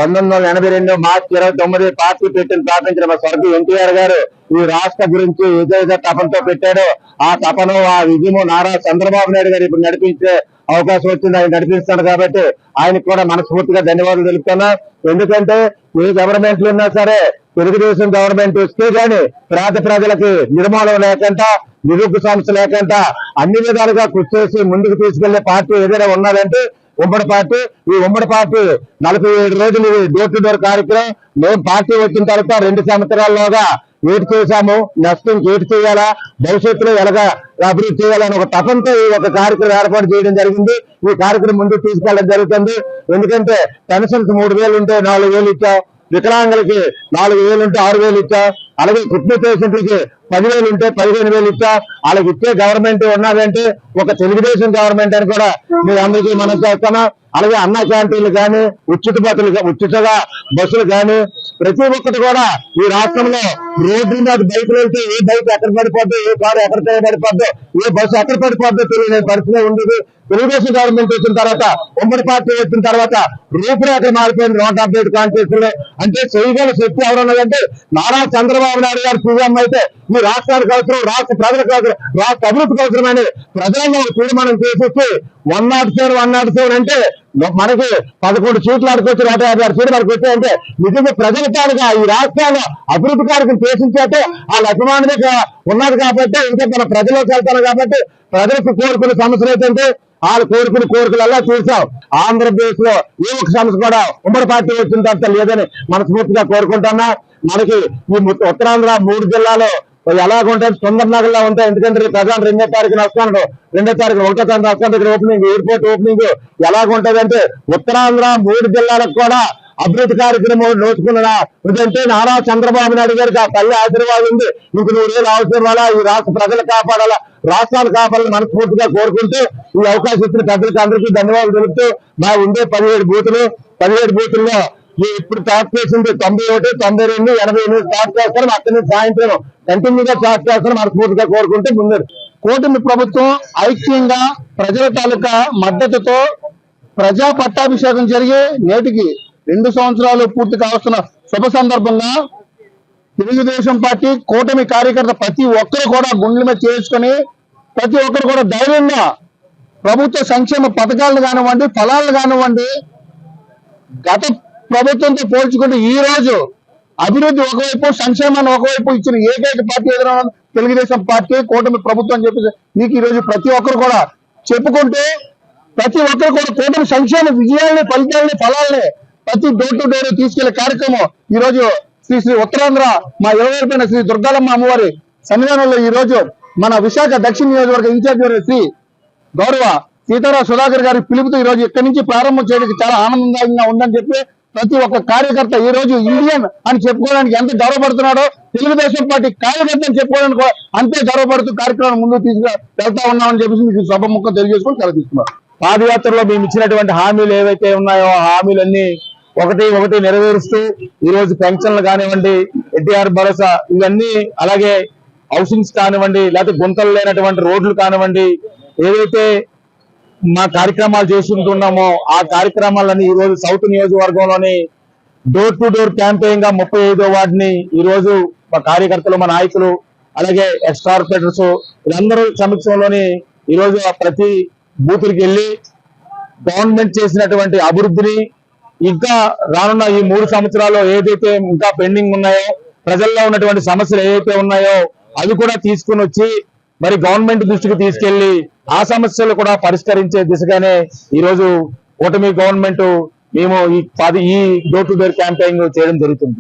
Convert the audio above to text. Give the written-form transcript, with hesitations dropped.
1982 మార్చి 29 party స్థాపించిన మా స్వర్గీయ ఎన్టీఆర్ గారు ఈ రాష్ట్ర గురించి ఏదైతే తపనతో పెట్టాడో ఆ తపను ఆ విజయము నారా చంద్రబాబు నాయుడు గారు ఇప్పుడు నడిపించే అవకాశం వచ్చింది. ఆయన నడిపిస్తాడు కాబట్టి ఆయనకు కూడా మనస్ఫూర్తిగా ధన్యవాదాలు తెలుపుతున్నా. ఎందుకంటే ఏ గవర్నమెంట్లు ఉన్నా సరే తెలుగుదేశం గవర్నమెంట్ వస్తే గాని పేద ప్రజలకి నిర్మూలన లేకుండా నిరుద్యోగ సమస్య లేకుండా అన్ని విధాలుగా కృషి చేసి ముందుకు తీసుకెళ్లే పార్టీ ఏదైనా ఉన్నదంటే ఉమ్మడి పార్టీ. ఈ ఉమ్మడి పార్టీ 47 రోజులు డోర్ టు డోర్ కార్యక్రమం మేము పార్టీ వచ్చిన తర్వాత 2 సంవత్సరాల్లోగా ఏటి చేశాము, నష్టం ఏటి చేయాలా, భవిష్యత్తులో ఎలాగా అభివృద్ధి చేయాలని ఒక తపంతో ఈ ఒక కార్యక్రమం ఏర్పాటు చేయడం జరిగింది. ఈ కార్యక్రమం ముందుకు తీసుకెళ్ళడం జరుగుతుంది. ఎందుకంటే పెన్షన్స్ 3,000 ఉంటే 4,000 ఇచ్చాం, వికలాంగులకి 4,000 ఉంటే 6,000 ఇచ్చాం, అలాగే కిడ్నీ పేషెంట్లకి 10,000 ఉంటే 15,000 ఇచ్చాం. వాళ్ళకి ఇచ్చే గవర్నమెంట్ ఉన్నదంటే ఒక తెలుగుదేశం గవర్నమెంట్ అని కూడా మీరు అందరికీ మనం చేస్తున్నాం. అలాగే అన్న క్యాంటీన్లు కానీ ఉచితగా బస్సులు కానీ ప్రతి ఒక్కటి కూడా ఈ రాష్ట్రంలో రోడ్డు మీద బైకులు వెళ్తే ఏ బైక్ ఎక్కడ పడిపోద్దో, ఏ కారు ఎక్కడ పడిపోద్దో, ఏ బస్సు ఎక్కడ పడిపోద్దో తెలియని పరిస్థితి ఉండదు. తెలుగుదేశం గవర్నమెంట్ వచ్చిన తర్వాత ఉమ్మడి పార్టీ వచ్చిన తర్వాత రూపురేఖ మారిపోయింది. 170 కాన్స్టిట్యూన్సీలో అంటే చేయగల శక్తి ఎవరున్నదంటే నారా చంద్రబాబు నాయుడు గారు సీఎం అయితే ఈ రాష్ట్రానికి అవసరం, రాష్ట్ర ప్రజలకు అవసరం, రాష్ట్ర అభివృద్ధికి అవసరమని ప్రజలను తీర్మానం చేసేసి 107 అంటే మనకి 11 సీట్లు ఆడుకోవచ్చు, 156 సీట్లు మనకు వచ్చాయంటే నిజంగా ప్రజల తాలూగా ఈ రాష్ట్రాల అభివృద్ధి కార్యక్రమం చేసించే వాళ్ళ అభిమానమే ఉన్నది కాబట్టి ఇంకా మన ప్రజలకు వెళ్తాను కాబట్టి ప్రజలకు కోరుకునే సమస్యలు ఏంటంటే వాళ్ళు కోరికలల్లా చూసాం. ఆంధ్రప్రదేశ్ లో ఏ ఒక్క సమస్య కూడా ఉమ్మడి పార్టీ వచ్చిన తర్వాత లేదని మనస్ఫూర్తిగా కోరుకుంటున్నా. మనకి ఈ ఉత్తరాంధ్ర 3 జిల్లాలో ఎలాగుంటాయి, సుందరనగర్ లా ఉంటాయి. ఎందుకంటే ప్రధాన 2వ తారీఖున వస్తాను, 2వ తారీఖు 1వ తారీఖు వస్తాను ఇక్కడ ఓపెనింగ్, ఎయిర్పోర్ట్ ఓపెనింగ్ ఎలాగుంటది అంటే ఉత్తరాంధ్ర 3 జిల్లాలకు కూడా అభివృద్ధి కార్యక్రమం నోచుకున్న ఎందుకంటే నారా చంద్రబాబు నాయుడు గారికి ఆ తల్లి ఆశీర్వాదం ఉంది. ఇంక 100 అవసరం వల్ల ఈ రాష్ట్ర ప్రజలు కాపాడాలా, రాష్ట్రాలు కాపాడాలని మనస్ఫూర్తిగా కోరుకుంటూ ఈ అవకాశం ఇచ్చిన పెద్దలకి అందరికీ ధన్యవాదాలు తెలుపుతూ మా ఉండే 17 బూతుల్లో ఇప్పుడు స్టార్ట్ చేసింది 91, 92, 88 స్టార్ట్ చేస్తారు. అక్కడి నుంచి సాయంత్రం కంటిన్యూగా స్టార్ట్ చేస్తారు. మనస్ఫూర్తిగా కోరుకుంటూ ముందు కూటమి ప్రభుత్వం ఐక్యంగా ప్రజల తాలూకా మద్దతుతో ప్రజా పట్టాభిషేకం జరిగి నేటికి 2 సంవత్సరాలు పూర్తి కావస్తున్న శుభ సందర్భంగా తెలుగుదేశం పార్టీ కూటమి కార్యకర్త ప్రతి ఒక్కరు కూడా గుండెల మీద చేసుకుని ప్రతి ఒక్కరు కూడా ధైర్యంగా ప్రభుత్వ సంక్షేమ పథకాలను కానివ్వండి, ఫలాలను కానివ్వండి గత ప్రభుత్వంతో పోల్చుకుంటే ఈ రోజు అభివృద్ధి ఒకవైపు, సంక్షేమాన్ని ఒకవైపు ఇచ్చిన ఏకైక పార్టీ ఏదైనా తెలుగుదేశం పార్టీ కూటమి ప్రభుత్వం అని చెప్పి మీకు ఈ రోజు ప్రతి ఒక్కరు కూడా చెప్పుకుంటూ ప్రతి ఒక్కరు కూడా కూటమి సంక్షేమ విజయాలని, ఫలితాలని, ఫలాలని ప్రతి డోర్ టు డోర్ తీసుకెళ్లే కార్యక్రమం ఈ రోజు శ్రీ ఉత్తరాంధ్ర మా యువపైన శ్రీ దుర్గాలమ్మ అమ్మవారి సన్నిధానంలో ఈ రోజు మన విశాఖ దక్షిణ నియోజకవర్గ ఇన్ఛార్జి శ్రీ గౌరవ సీతారాం సుధాకర్ గారి పిలుపుతో ఈ రోజు ఇక్కడి నుంచి ప్రారంభం చేయడానికి చాలా ఆనందదాయంగా ఉందని చెప్పి ప్రతి ఒక్క కార్యకర్త ఈ రోజు ఇండియన్ అని చెప్పుకోవడానికి ఎంత గౌరవపడుతున్నాడో తెలుగుదేశం పార్టీ కార్యకర్త అని చెప్పుకోవడానికి అంతే గౌరవపడుతూ కార్యక్రమం ముందుకు వెళ్తా ఉన్నామని చెప్పేసి మీకు సభముఖంగా తెలియజేసుకొని సెలవుస్తున్నాం. పాదయాత్రలో మేము ఇచ్చినటువంటి హామీలు ఏవైతే ఉన్నాయో ఆ హామీలన్నీ ఒకటి నెరవేరుస్తూ ఈ రోజు పెన్షన్లు కానివ్వండి, ఎన్టీఆర్ భరోసా ఇవన్నీ, అలాగే హౌసింగ్స్ కానివ్వండి, లేకపోతే గుంతలు లేనటువంటి రోడ్లు కానివ్వండి, ఏదైతే మా కార్యక్రమాలు చేసుకుంటున్నామో ఆ కార్యక్రమాలన్నీ ఈ రోజు సౌత్ నియోజకవర్గంలోని డోర్ టు డోర్ క్యాంపెయిన్ గా 35వ వార్డుని ఈ రోజు మా కార్యకర్తలు, మా నాయకులు, అలాగే ఎక్స్ కార్పొరేటర్స్ వీళ్ళందరూ సమక్షంలోని ఈ రోజు ప్రతి బూతులకి వెళ్ళి గవర్నమెంట్ చేసినటువంటి అభివృద్ధిని ఇంకా రానున్న ఈ 3 సంవత్సరాల్లో ఏదైతే ఇంకా పెండింగ్ ఉన్నాయో, ప్రజల్లో ఉన్నటువంటి సమస్యలు ఏవైతే ఉన్నాయో అవి కూడా తీసుకుని వచ్చి మరి గవర్నమెంట్ దృష్టికి తీసుకెళ్లి ఆ సమస్యలు కూడా పరిష్కరించే దిశగానే ఈ రోజు కూటమి గవర్నమెంట్ మేము ఈ డోర్ టు డోర్ క్యాంపెయిన్ చేయడం జరుగుతుంది.